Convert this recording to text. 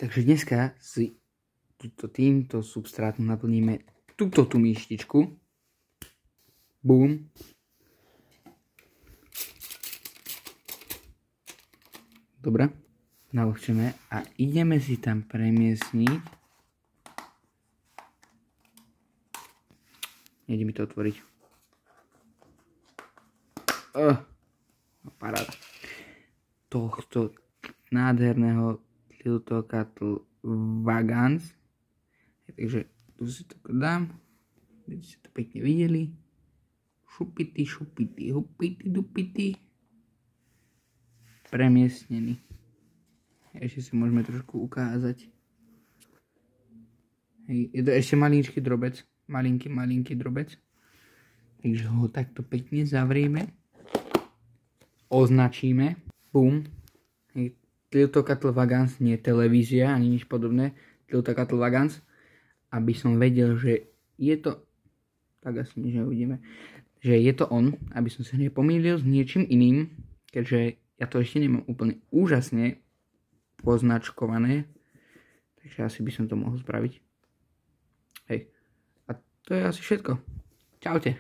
Takže dneska si týmto substrátom naplníme túto tú myštičku. Bum. Dobre. Navlhčeme a ideme si tam premiesniť. Nejde mi to otvoriť. Paráda. Tohto nádherného Tiltocatl Vagans. Takže tu si to dám. Aby ste to pekne videli. Šupity, šupity, hupity, dupity. Premiesnený. Ešte si môžeme trošku ukázať. Hej, je to ešte maličký drobec. Malinký drobec. Takže ho takto pekne zavrieme. Označíme. Bum. Tiltocatl Vagans, nie televízia, ani nič podobné. Tiltocatl Vagans. Aby som vedel, že je to... Tak asi nič neuvidíme. Že je to on, aby som sa nepomýlil s niečím iným. Keďže ja to ešte nemám úplne úžasne poznačkované. Takže asi by som to mohol spraviť. Hej. A to je asi všetko. Čaute.